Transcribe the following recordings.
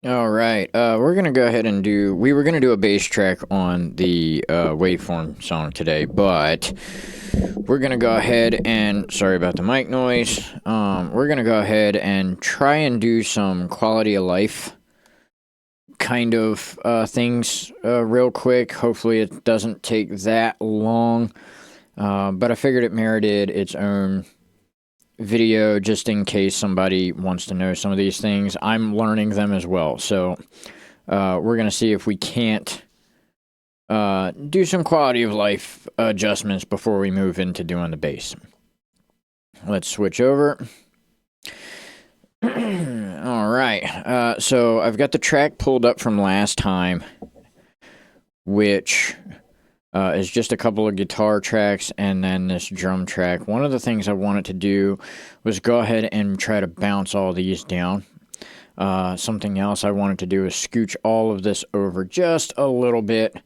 All right, we're gonna go ahead and do. We were gonna do a bass track on the Waveform song today, but we're gonna go ahead and sorry about the mic noise. We're gonna go ahead and try and do some quality of life kind of things real quick. Hopefully, it doesn't take that long. But I figured it merited its own video just in case somebody wants to know some of these things. I'm learning them as well, so we're going to see if we can't do some quality of life adjustments before we move into doing the bass. Let's switch over. All right, so I've got the track pulled up from last time, which is just a couple of guitar tracks and then this drum track. One of the things I wanted to do was go ahead and try to bounce all these down. Something else I wanted to do is scooch all of this over just a little bit.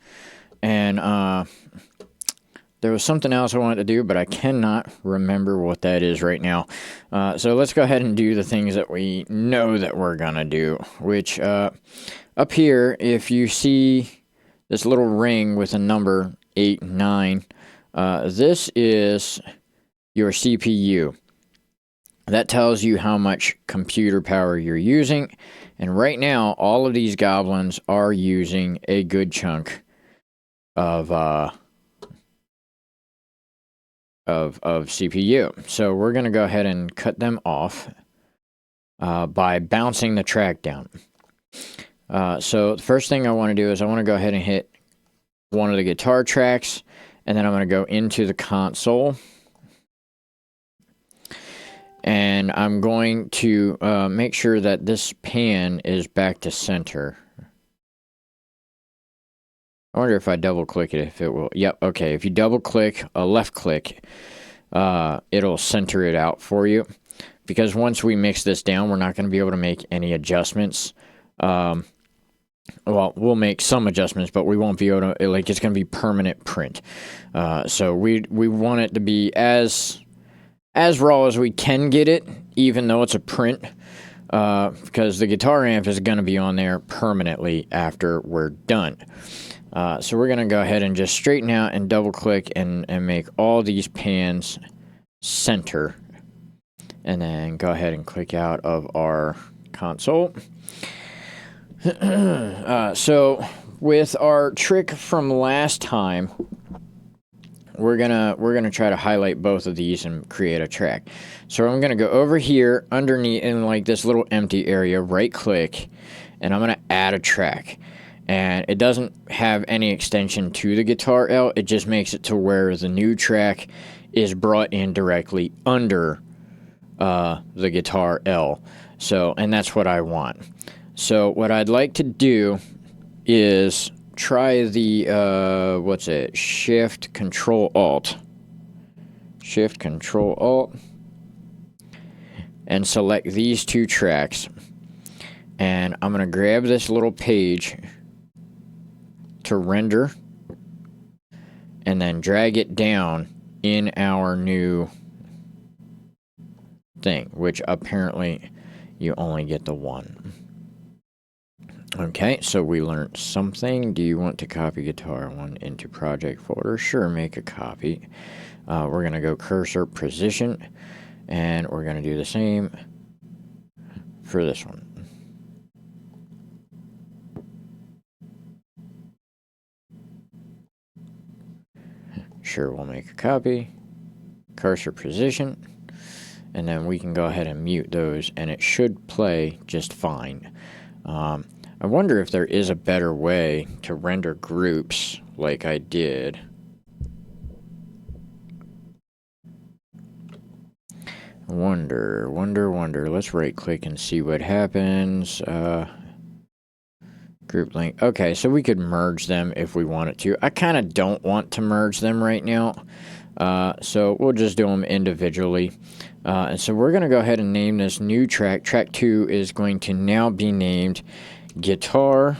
And there was something else I wanted to do, but I cannot remember what that is right now. So let's go ahead and do the things that we know that we're going to do, which up here, if you see this little ring with a number 8 and 9, this is your CPU. That tells you how much computer power you're using. And right now, all of these goblins are using a good chunk of CPU. So we're going to go ahead and cut them off by bouncing the track down. So the first thing I want to do is I want to go ahead and hit one of the guitar tracks, and then I'm going to go into the console. And I'm going to make sure that this pan is back to center. I wonder if I double click it, if it will. Yep, okay. If you double click, left click, it'll center it out for you. Because once we mix this down, we're not going to be able to make any adjustments. Well, we'll make some adjustments, but we won't be able to, like, it's going to be permanent print. So we want it to be as raw as we can get it, even though it's a print, because the guitar amp is going to be on there permanently after we're done. So we're going to go ahead and just straighten out and double click and make all these pans center. And then go ahead and click out of our console. So with our trick from last time, we're gonna try to highlight both of these and create a track. So I'm gonna go over here underneath in like this little empty area, right click, and I'm gonna add a track. And it doesn't have any extension to the guitar L, it just makes it to where the new track is brought in directly under the guitar L. So, and that's what I want. So what I'd like to do is try the, what's it, Shift, Control, Alt. Shift, Control, Alt. And select these two tracks. And I'm going to grab this little page to render. And then drag it down in our new thing, which apparently you only get the one. Okay, so we learned something. Do you want to copy guitar one into project folder? Sure, make a copy. We're going to go cursor position, and we're going to do the same for this one. Sure, we'll make a copy. Cursor position, and then we can go ahead and mute those, and it should play just fine. I wonder if there is a better way to render groups like I did. Wonder. Let's right click and see what happens. Group link. Okay, so we could merge them if we wanted to. I kind of don't want to merge them right now. So we'll just do them individually. And so we're going to go ahead and name this new track. Track 2 is going to now be named Guitar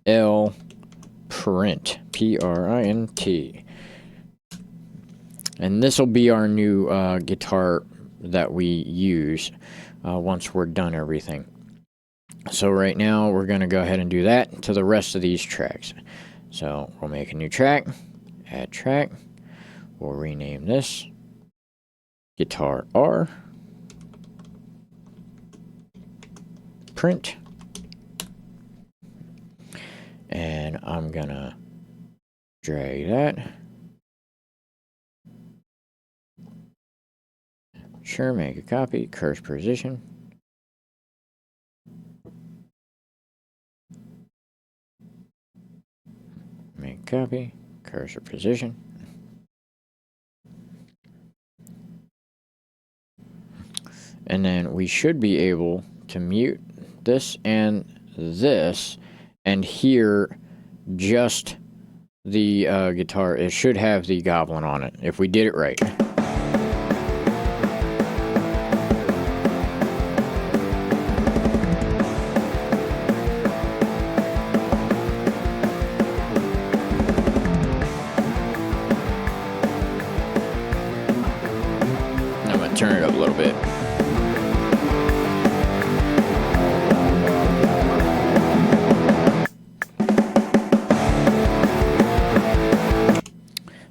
L Print, P-R-I-N-T. And this will be our new guitar that we use once we're done everything. So right now we're going to go ahead and do that to the rest of these tracks. So we'll make a new track, add track, we'll rename this guitar R, print, and I'm going to drag that. Sure, make a copy, cursor position. Make a copy, cursor position. And then we should be able to mute this and hear just the guitar. It should have the goblin on it if we did it right. I'm going to turn it up a little bit.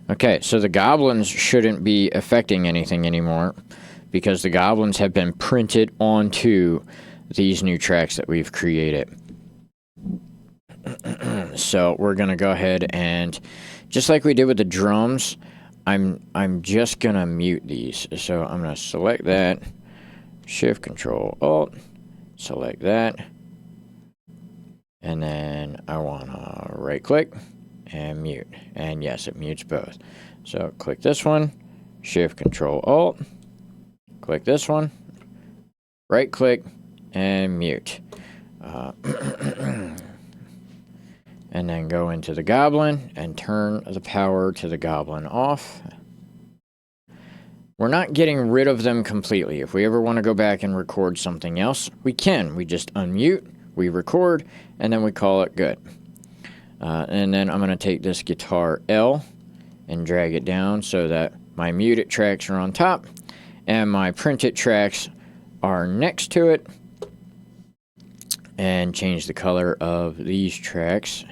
Okay, so the goblins shouldn't be affecting anything anymore because the goblins have been printed onto these new tracks that we've created. So we're going to go ahead and, just like we did with the drums, I'm just going to mute these. So I'm going to select that, Shift, Control, Alt, select that, and then I want to right click and mute. And yes, it mutes both. So click this one, Shift, Control, Alt, click this one, right click, and mute. And then go into the goblin and turn the power to the goblin off. We're not getting rid of them completely. If we ever want to go back and record something else, we can. We just unmute, we record, and then we call it good. And then I'm going to take this guitar L and drag it down so that my muted tracks are on top and my printed tracks are next to it. And change the color of these tracks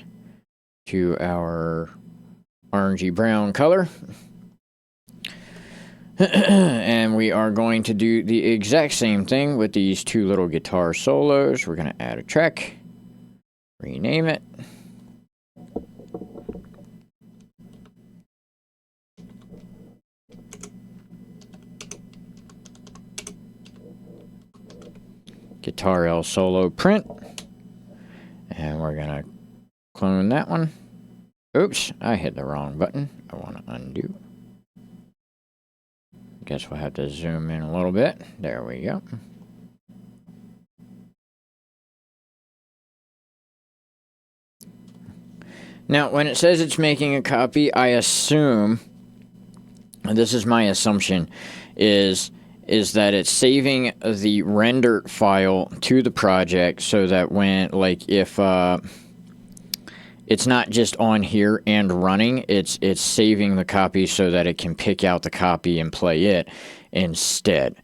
to our orangey brown color. And we are going to do the exact same thing with these two little guitar solos. We're going to add a track, rename it. Guitar L solo print. And we're going to clone that one. Oops, I hit the wrong button. I want to undo. Guess we'll have to zoom in a little bit. There we go. Now, when it says it's making a copy, I assume, and this is my assumption, is that it's saving the rendered file to the project so that when, like, if it's not just on here and running, it's saving the copy so that it can pick out the copy and play it instead.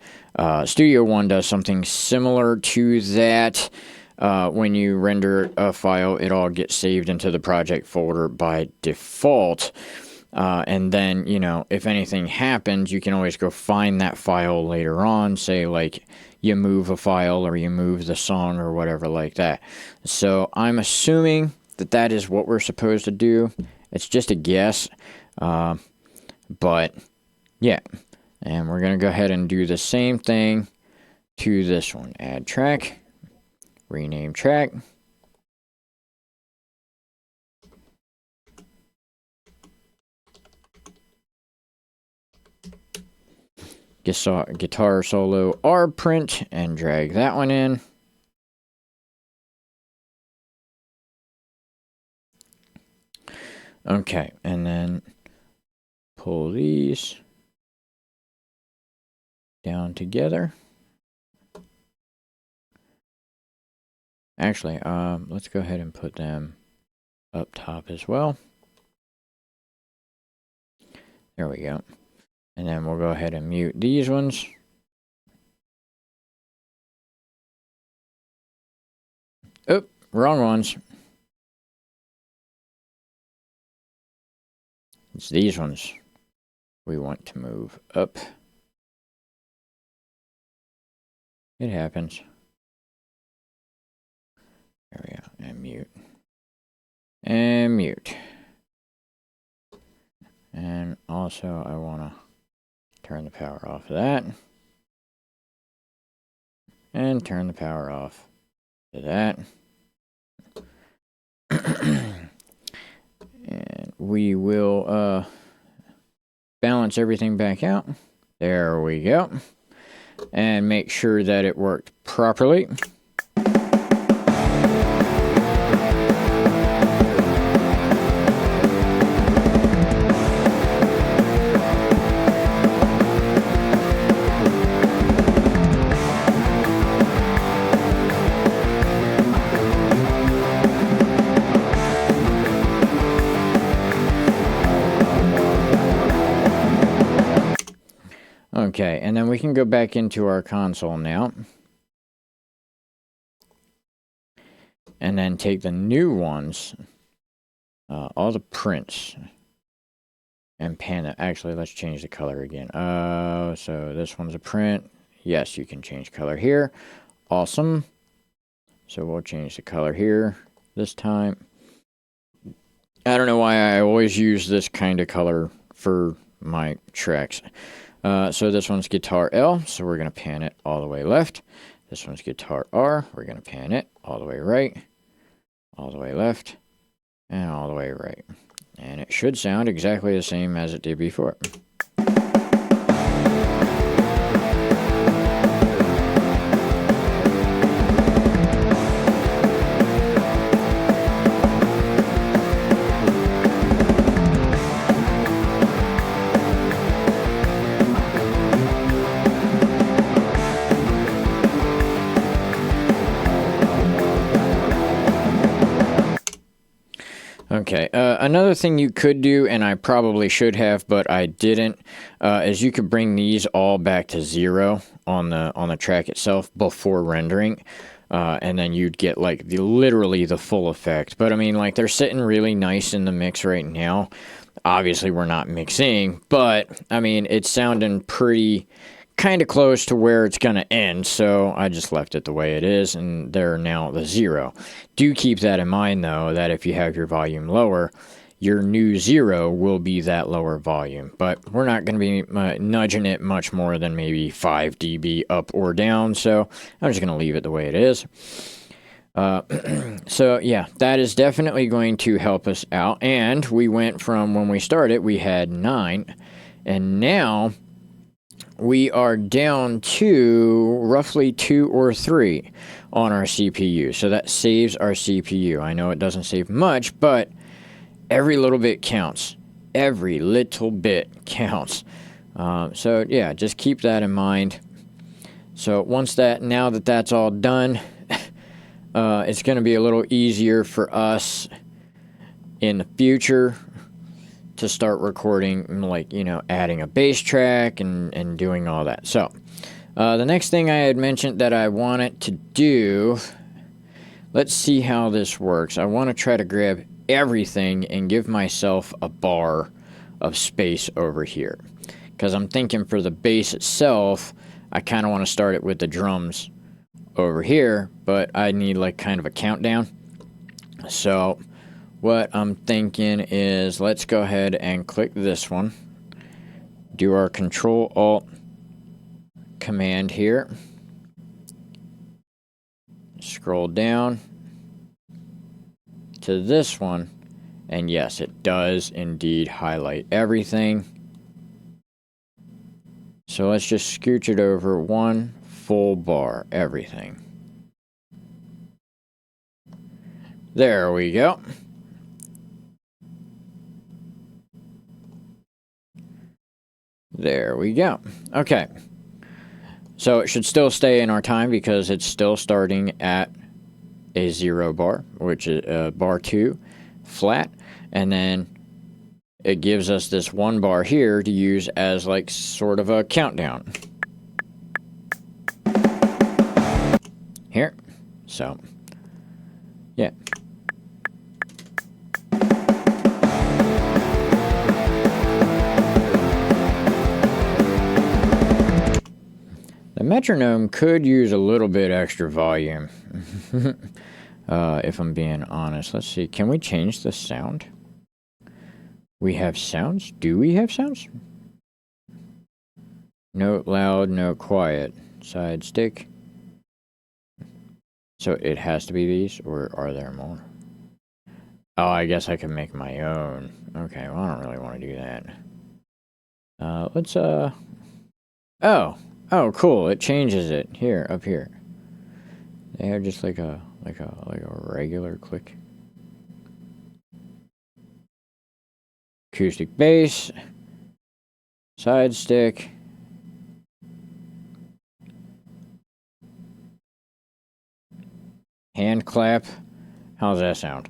Studio One does something similar to that. When you render a file, it all gets saved into the project folder by default. And then, you know, if anything happens, you can always go find that file later on, say like you move a file or you move the song or whatever like that. So I'm assuming that that is what we're supposed to do. It's just a guess. But yeah, and we're going to go ahead and do the same thing to this one. Add track, rename track. Guitar solo R print and drag that one in. Okay, and then pull these down together. Actually, let's go ahead and put them up top as well. There we go. And then we'll go ahead and mute these ones. Oh, wrong ones. It's these ones we want to move up. It happens. There we go. And mute. And mute. And also I want to turn the power off of that. And turn the power off to that. And we will balance everything back out. There we go. And make sure that it worked properly. Okay, and then we can go back into our console now. And then take the new ones, all the prints, and pan it. Actually, let's change the color again. So this one's a print. Yes, you can change color here. Awesome. So we'll change the color here this time. I don't know why I always use this kind of color for my tracks. So this one's guitar L, so we're going to pan it all the way left. This one's guitar R, we're going to pan it all the way right, all the way left, and all the way right. And it should sound exactly the same as it did before. Okay, another thing you could do, and I probably should have, but I didn't, is you could bring these all back to 0 on the track itself before rendering, and then you'd get like literally the full effect. But I mean, like, they're sitting really nice in the mix right now. Obviously, we're not mixing, but I mean, it's sounding pretty kind of close to where it's going to end, so I just left it the way it is, and they're now the 0. Do keep that in mind, though, that if you have your volume lower, your new 0 will be that lower volume, but we're not going to be nudging it much more than maybe 5 dB up or down, so I'm just going to leave it the way it is. So yeah, that is definitely going to help us out, and we went from, when we started, we had 9, and now we are down to roughly 2 or 3 on our CPU. So that saves our CPU. I know it doesn't save much, but every little bit counts. Every little bit counts. So yeah, just keep that in mind. So now that that's all done, it's going to be a little easier for us in the future to start recording, like, you know, adding a bass track and doing all that. So the next thing I had mentioned that I wanted to do, let's see how this works. I want to try to grab everything and give myself a bar of space over here, because I'm thinking for the bass itself, I kind of want to start it with the drums over here, but I need like kind of a countdown. So what I'm thinking is, let's go ahead and click this one, do our Control-Alt-Command here, scroll down to this one, and yes, it does indeed highlight everything. So let's just scooch it over one full bar, everything. There we go. There we go. Okay. So it should still stay in our time because it's still starting at a 0 bar, which is bar 2 flat. And then it gives us this 1 bar here to use as like sort of a countdown. Here. So Yeah. The metronome could use a little bit extra volume, if I'm being honest. Let's see. Can we change the sound? We have sounds? Do we have sounds? Note loud, note quiet. Side stick. So it has to be these, or are there more? Oh, I guess I can make my own. Okay, well, I don't really want to do that. Let's, Oh, cool. It changes it. Here, up here. They have just like a regular click. Acoustic bass. Side stick. Hand clap. How's that sound?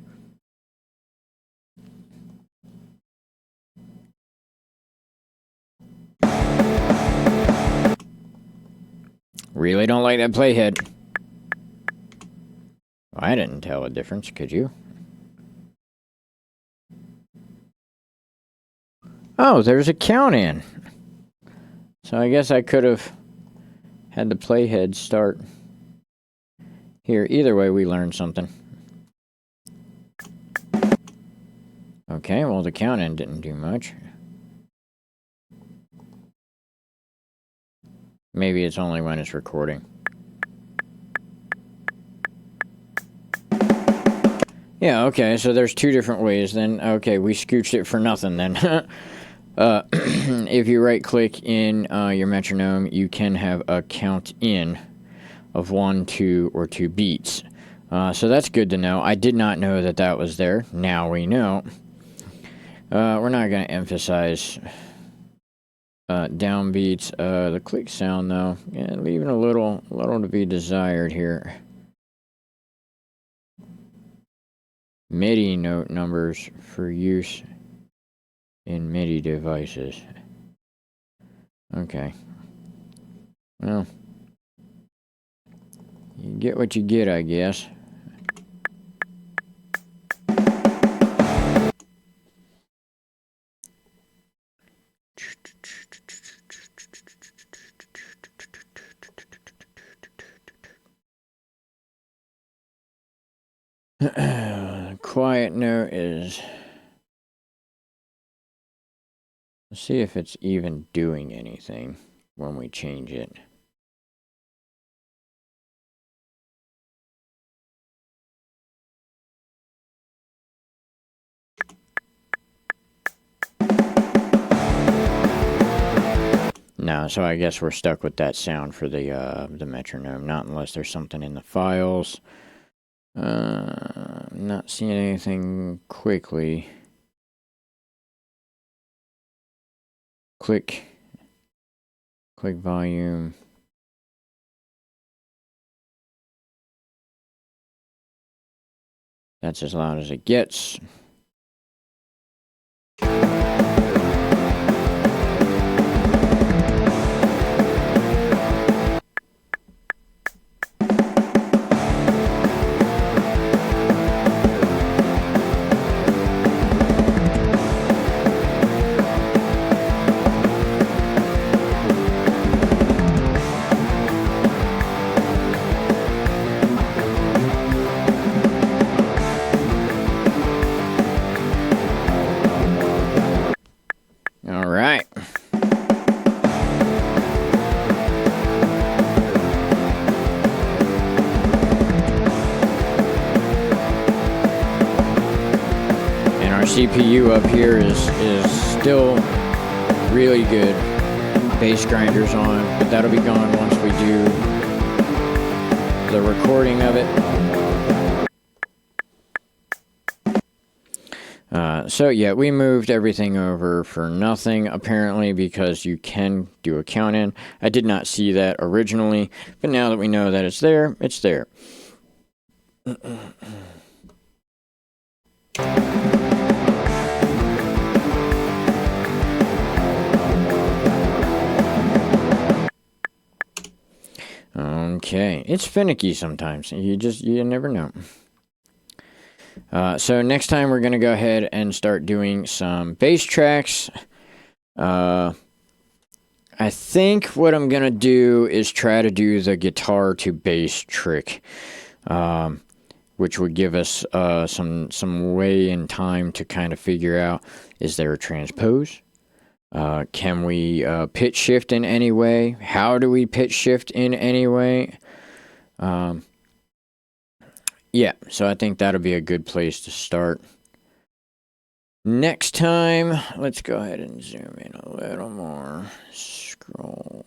Really don't like that playhead. I didn't tell a difference, could you? Oh, there's a count in. So I guess I could have had the playhead start here. Either way, we learned something. Okay, well, the count in didn't do much. Maybe it's only when it's recording. Yeah, okay, so there's two different ways then. Okay, we scooched it for nothing then. If you right-click in your metronome, you can have a count in of 1, 2, or 2 beats. So that's good to know. I did not know that that was there. Now we know. We're not going to emphasize downbeats. The click sound, though, yeah, leaving a little to be desired here. MIDI note numbers for use in MIDI devices. Okay. Well, you get what you get, I guess. Quiet note is... Let's see if it's even doing anything when we change it. No, so I guess we're stuck with that sound for the metronome. Not unless there's something in the files. Not seeing anything quickly. Click volume. That's as loud as it gets. CPU up here is still really good. Bass grinders on, but that'll be gone once we do the recording of it. So yeah, we moved everything over for nothing, apparently, because you can do a count in. I did not see that originally, but now that we know that it's there, it's there. Okay, it's finicky sometimes. You never know. So next time we're going to go ahead and start doing some bass tracks. I think what I'm going to do is try to do the guitar to bass trick, which would give us some way and time to kind of figure out, is there a transpose? Can we pitch shift in any way? How do we pitch shift in any way? Yeah, so I think that'll be a good place to start. Next time, let's go ahead and zoom in a little more. Scroll.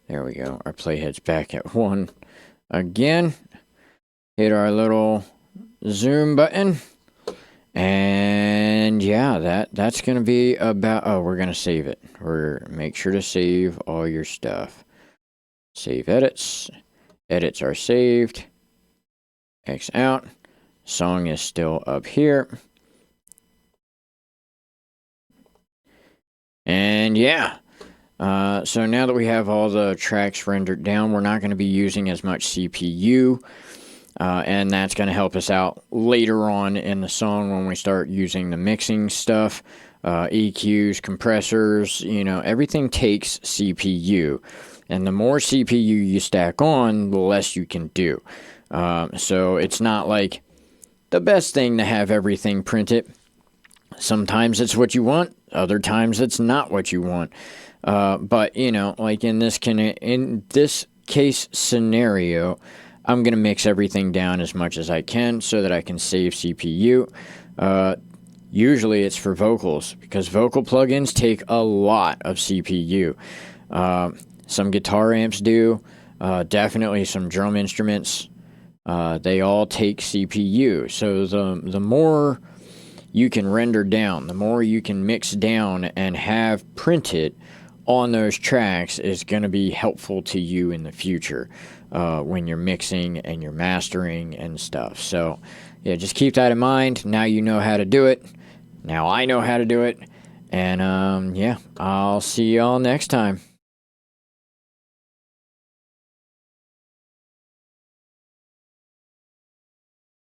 There we go. Our playhead's back at 1 again. Hit our little zoom button. And yeah, that's going to be about... Oh, we're going to save it. Make sure to save all your stuff. Save edits. Edits are saved. X out. Song is still up here. And yeah. So now that we have all the tracks rendered down, we're not going to be using as much CPU. And that's going to help us out later on in the song when we start using the mixing stuff. EQs, compressors, everything takes CPU. And the more CPU you stack on, the less you can do. So it's not like the best thing to have everything printed. Sometimes it's what you want. Other times it's not what you want. But, like in this case scenario, I'm going to mix everything down as much as I can so that I can save CPU. Usually it's for vocals, because vocal plugins take a lot of CPU. Some guitar amps do, definitely some drum instruments. They all take CPU. So the more you can render down, the more you can mix down and have printed on those tracks is going to be helpful to you in the future when you're mixing and you're mastering and stuff. So yeah, just keep that in mind. Now you know how to do it. Now I know how to do it. And yeah, I'll see y'all next time.